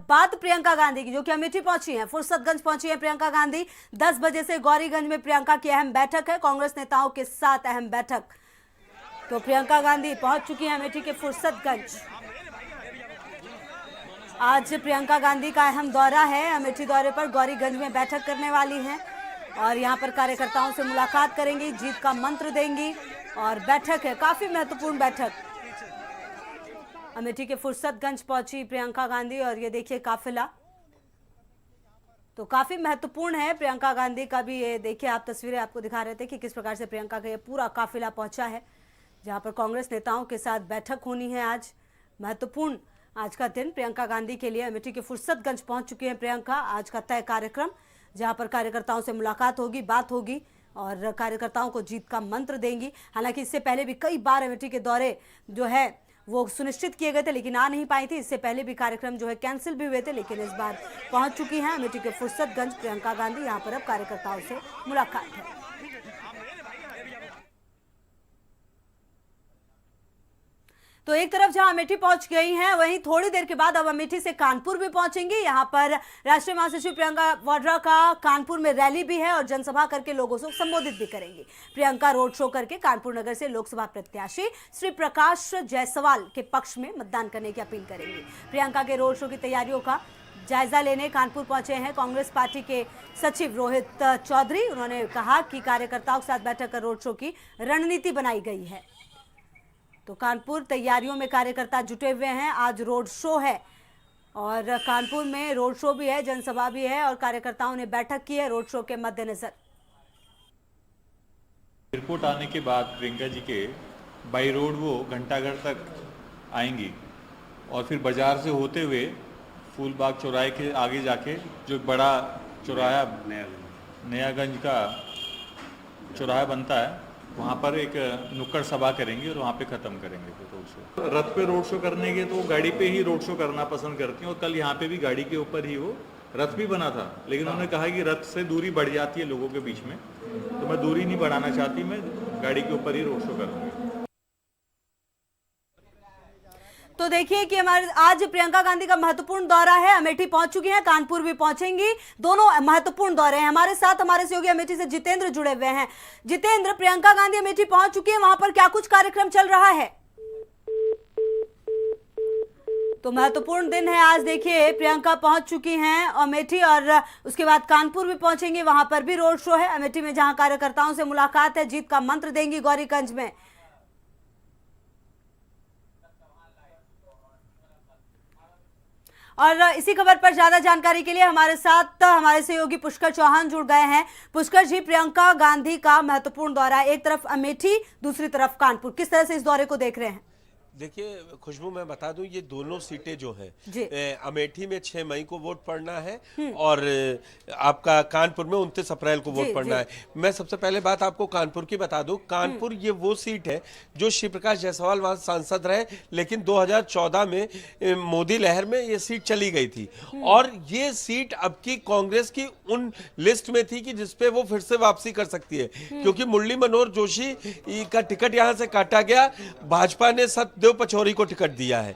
बात प्रियंका गांधी की, जो कि अमेठी पहुंची हैं, फुर्सतगंज पहुंची हैं प्रियंका गांधी। 10 बजे से गौरीगंज में प्रियंका की अहम बैठक है, कांग्रेस नेताओं के साथ अहम बैठक। तो प्रियंका गांधी पहुंच चुकी हैं अमेठी के फुर्सतगंज। आज प्रियंका गांधी का अहम दौरा है, अमेठी दौरे पर गौरीगंज में बैठक करने वाली हैं और यहां पर कार्यकर्ताओं से मुलाकात करेंगी, जीत का मंत्र देंगी और बैठक है, काफी महत्वपूर्ण बैठक। अमेठी के फुर्सतगंज पहुंची प्रियंका गांधी और ये देखिए काफिला तो काफी महत्वपूर्ण है। प्रियंका गांधी का भी ये देखिए, आप तस्वीरें आपको दिखा रहे थे कि किस प्रकार से प्रियंका का ये पूरा काफिला पहुंचा है, जहां पर कांग्रेस नेताओं के साथ बैठक होनी है। आज महत्वपूर्ण आज का दिन प्रियंका गांधी के लिए। अमेठी के फुर्सतगंज पहुंच चुकी हैं प्रियंका। आज का तय कार्यक्रम, जहां पर कार्यकर्ताओं से मुलाकात होगी, बात होगी और कार्यकर्ताओं को जीत का मंत्र देंगी। हालांकि इससे पहले भी कई बार अमेठी के दौरे जो है वो सुनिश्चित किए गए थे, लेकिन आ नहीं पाई थी। इससे पहले भी कार्यक्रम जो है कैंसिल भी हुए थे, लेकिन इस बार पहुंच चुकी हैं अमेठी के फुर्सतगंज प्रियंका गांधी। यहां पर अब कार्यकर्ताओं से मुलाकात है। तो एक तरफ जहां अमेठी पहुंच गई हैं, वहीं थोड़ी देर के बाद अब अमेठी से कानपुर भी पहुंचेंगी। यहां पर राष्ट्रीय महासचिव प्रियंका वाड्रा का कानपुर में रैली भी है और जनसभा करके लोगों को संबोधित भी करेंगी। प्रियंका रोड शो करके कानपुर नगर से लोकसभा प्रत्याशी श्री प्रकाश जायसवाल के पक्ष में मतदान करने की अपील करेंगी। प्रियंका के रोड शो की तैयारियों का जायजा लेने कानपुर पहुंचे हैं कांग्रेस पार्टी के सचिव रोहित चौधरी। उन्होंने कहा कि कार्यकर्ताओं के साथ बैठक कर रोड शो की रणनीति बनाई गई है। तो कानपुर तैयारियों में कार्यकर्ता जुटे हुए हैं। आज रोड शो है और कानपुर में रोड शो भी है, जनसभा भी है और कार्यकर्ताओं ने बैठक की है रोड शो के मद्देनजर। एयरपोर्ट आने के बाद प्रियंका जी के बाई रोड वो घंटाघर तक आएंगी और फिर बाजार से होते हुए फूलबाग चौराहे के आगे जाके, जो बड़ा चौराहा नयागंज का चौराहा बनता है, वहाँ पर एक नुक्कड़ सभा करेंगे और वहाँ पे ख़त्म करेंगे फिर रोड शो। रथ पे रोड शो करने के तो गाड़ी पे ही रोड शो करना पसंद करती हैं और कल यहाँ पे भी गाड़ी के ऊपर ही वो रथ भी बना था, लेकिन उन्होंने कहा कि रथ से दूरी बढ़ जाती है लोगों के बीच में, तो मैं दूरी नहीं बढ़ाना चाहती, मैं गाड़ी के ऊपर ही रोड शो करूँगी। तो देखिए कि हमारे आज प्रियंका गांधी का महत्वपूर्ण दौरा है, अमेठी पहुंच चुकी हैं, कानपुर भी पहुंचेंगी, दोनों महत्वपूर्ण दौरे हैं। हमारे साथ हमारे सहयोगी अमेठी से जितेंद्र जुड़े हुए हैं। जितेंद्र, प्रियंका गांधी अमेठी पहुंच चुकी है, वहां पर क्या कुछ कार्यक्रम चल रहा है? तो महत्वपूर्ण दिन है आज। देखिए प्रियंका पहुंच चुकी हैं अमेठी और उसके बाद कानपुर भी पहुंचेंगी, वहां पर भी रोड शो है। अमेठी में जहां कार्यकर्ताओं से मुलाकात है, जीत का मंत्र देंगी गौरीगंज में। और इसी खबर पर ज्यादा जानकारी के लिए हमारे साथ हमारे सहयोगी पुष्कर चौहान जुड़ गए हैं। पुष्कर जी, प्रियंका गांधी का महत्वपूर्ण दौरा, एक तरफ अमेठी दूसरी तरफ कानपुर, किस तरह से इस दौरे को देख रहे हैं? देखिए खुशबू, मैं बता दूं, ये दोनों सीटें जो है अमेठी में 6 मई को वोट पड़ना है और आपका कानपुर में 29 अप्रैल को वोट पड़ना है। मैं सबसे पहले बात आपको कानपुर की बता दूं। कानपुर ये वो सीट है जो श्री प्रकाश जायसवाल वहां सांसद रहे, लेकिन 2014 में मोदी लहर में ये सीट चली गई थी और ये सीट अब की कांग्रेस की उन लिस्ट में थी कि जिसपे वो फिर से वापसी कर सकती है, क्योंकि मुरली मनोहर जोशी का टिकट यहां से काटा गया, भाजपा ने सत्यदेव पचौरी को टिकट दिया है।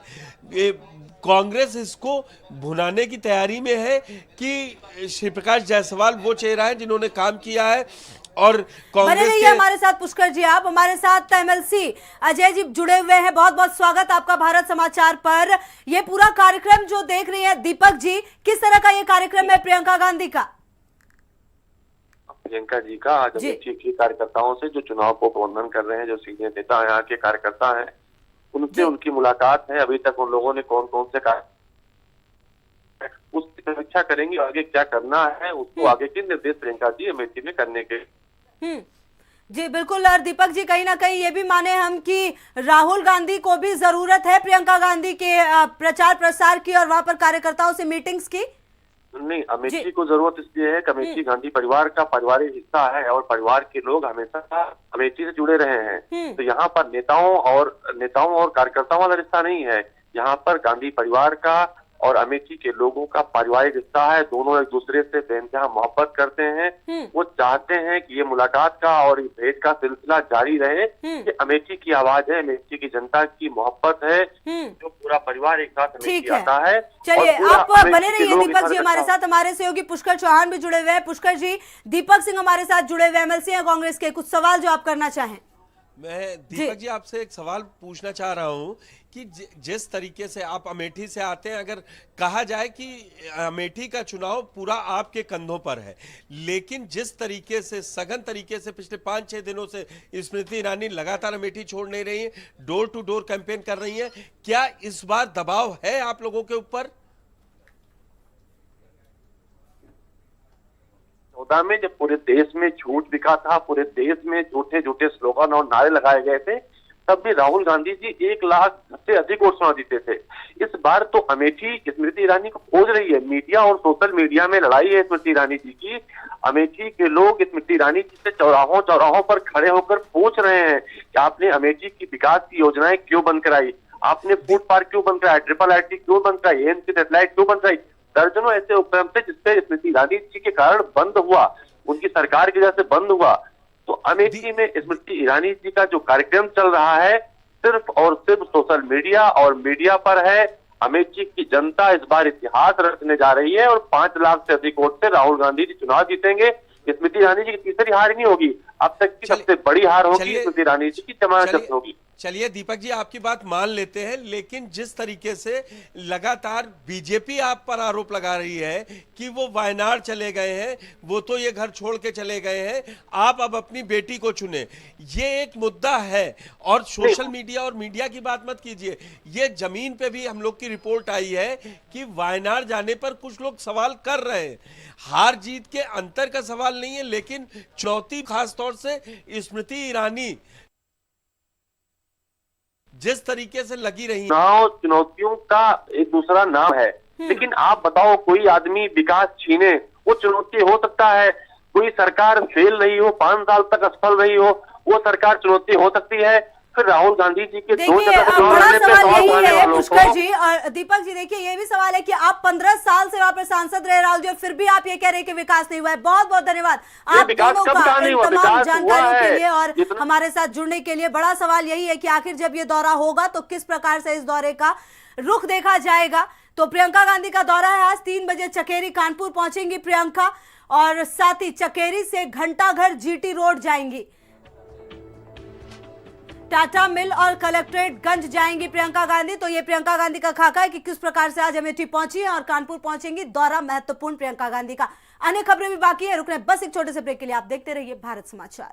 कांग्रेस इसको भुनाने की तैयारी में है कि श्री प्रकाश जायसवाल वो चेहरा है जिन्होंने काम किया है और कांग्रेस के। हमारे साथ पुष्कर जी, आप हमारे साथ एमएलसी अजय जी जुड़े हुए हैं। बहुत बहुत स्वागत आपका भारत समाचार पर। ये पूरा कार्यक्रम जो देख रही है दीपक जी, किस तरह का ये कार्यक्रम है प्रियंका गांधी का? प्रियंका जी का आज अमेठी के कार्यकर्ताओं से, जो चुनाव को प्रबंधन कर रहे हैं, जो सीनियर नेता है, यहाँ के कार्यकर्ता हैं, उनसे उनकी मुलाकात है। अभी तक उन लोगों ने कौन कौन से कार्य, उसकी समीक्षा करेंगे, आगे क्या करना है, उसको आगे के निर्देश प्रियंका जी अमेठी में करने के। जी बिल्कुल। और दीपक जी, कहीं ना कहीं ये भी माने हम कि राहुल गांधी को भी जरूरत है प्रियंका गांधी के प्रचार प्रसार की और वहां पर कार्यकर्ताओं से मीटिंग्स की? नहीं, अमेठी को जरूरत इसलिए है कि अमेठी गांधी परिवार का पारिवारिक हिस्सा है और परिवार के लोग हमेशा अमेठी से जुड़े रहे हैं। तो यहाँ पर नेताओं और कार्यकर्ताओं वाला रिश्ता नहीं है, यहाँ पर गांधी परिवार का और अमेठी के लोगों का पारिवारिक रिश्ता है। दोनों एक दूसरे से बेइंतहा मोहब्बत करते हैं। वो चाहते हैं कि ये मुलाकात का और ये भेंट का सिलसिला जारी रहे। ये अमेठी की आवाज है, अमेठी की जनता की मोहब्बत है, जो पूरा परिवार एक साथ अमेठी आता है। चलिए आप बने रहिए दीपक जी हमारे साथ। हमारे सहयोगी पुष्कर चौहान भी जुड़े हुए हैं। पुष्कर जी, दीपक सिंह हमारे साथ जुड़े हुए एमएलसी हैं कांग्रेस के, कुछ सवाल जो आप करना चाहें। मैं दीपक जी आपसे एक सवाल पूछना चाह रहा हूं कि जिस तरीके से आप अमेठी से आते हैं, अगर कहा जाए कि अमेठी का चुनाव पूरा आपके कंधों पर है, लेकिन जिस तरीके से सघन तरीके से पिछले 5-6 दिनों से स्मृति ईरानी लगातार अमेठी छोड़ नहीं रही है, डोर टू डोर कैंपेन कर रही है, क्या इस बार दबाव है आप लोगों के ऊपर? 2014 में जब पूरे देश में झूठ दिखा था, पूरे देश में झूठे झूठे स्लोगन और नारे लगाए गए थे, तब भी राहुल गांधी जी 1 लाख से अधिक वोट सुना देते थे। इस बार तो अमेठी स्मृति ईरानी को खोज रही है। मीडिया और सोशल मीडिया में लड़ाई है स्मृति ईरानी जी की। अमेठी के लोग स्मृति ईरानी जी से चौराहों पर खड़े होकर पूछ रहे हैं कि आपने अमेठी की विकास की योजनाएं क्यों बंद कराई, आपने फूड पार्क क्यों बंद कराया, ट्रिपल आईटी क्यों बंद कराई, एम्स की सेटेलाइट क्यों बंद कराई। दर्जनों ऐसे उपक्रम थे जिससे स्मृति ईरानी जी के कारण बंद हुआ, उनकी सरकार की वजह से बंद हुआ। तो अमेठी में स्मृति ईरानी जी का जो कार्यक्रम चल रहा है सिर्फ और सिर्फ सोशल मीडिया और मीडिया पर है। अमेठी की जनता इस बार इतिहास रचने जा रही है और 5 लाख से अधिक वोट से राहुल गांधी जी चुनाव जीतेंगे। स्मृति ईरानी जी की तीसरी हार नहीं होगी, अब तक की सबसे बड़ी हार होगी। स्मृति ईरानी जी की जमानत जब्त होगी। चलिए दीपक जी आपकी बात मान लेते हैं, लेकिन जिस तरीके से लगातार बीजेपी आप पर आरोप लगा रही है कि वो वायनाड चले गए हैं, वो तो ये घर छोड़ के चले गए हैं, आप अब अपनी बेटी को चुने, ये एक मुद्दा है। और सोशल मीडिया और मीडिया की बात मत कीजिए, ये जमीन पे भी हम लोग की रिपोर्ट आई है कि वायनाड जाने पर कुछ लोग सवाल कर रहे हैं। हार जीत के अंतर का सवाल नहीं है, लेकिन चुनौती खासतौर से स्मृति ईरानी जिस तरीके से लगी रही चुनौतियों का एक दूसरा नाम है। लेकिन आप बताओ, कोई आदमी विकास छीने, वो चुनौती हो सकता है। कोई सरकार फेल रही हो, 5 साल तक असफल रही हो, वो सरकार चुनौती हो सकती है। फिर राहुल गांधी जी के 2 बड़ा सवाल यही है पुष्कर जी और दीपक जी। देखिए ये भी सवाल है कि आप 15 साल से वहां पर सांसद रहे राहुल जी, और फिर भी आप ये कह रहे हैं कि विकास नहीं हुआ है। बहुत बहुत धन्यवाद आप दोनों का इन तमाम जानकारियों के लिए और हमारे साथ जुड़ने के लिए। बड़ा सवाल यही है कि आखिर जब ये दौरा होगा तो किस प्रकार से इस दौरे का रुख देखा जाएगा। तो प्रियंका गांधी का दौरा है, आज 3 बजे चकेरी कानपुर पहुंचेंगी प्रियंका, और साथ ही चकेरी से घंटाघर जीटी रोड जाएंगी, टाटा मिल और कलेक्ट्रेट गंज जाएंगी प्रियंका गांधी। तो ये प्रियंका गांधी का खाका है कि किस प्रकार से आज अमेठी पहुंची है और कानपुर पहुंचेंगी। दौरा महत्वपूर्ण प्रियंका गांधी का। अन्य खबरें भी बाकी है, रुक रहे हैं बस एक छोटे से ब्रेक के लिए। आप देखते रहिए भारत समाचार।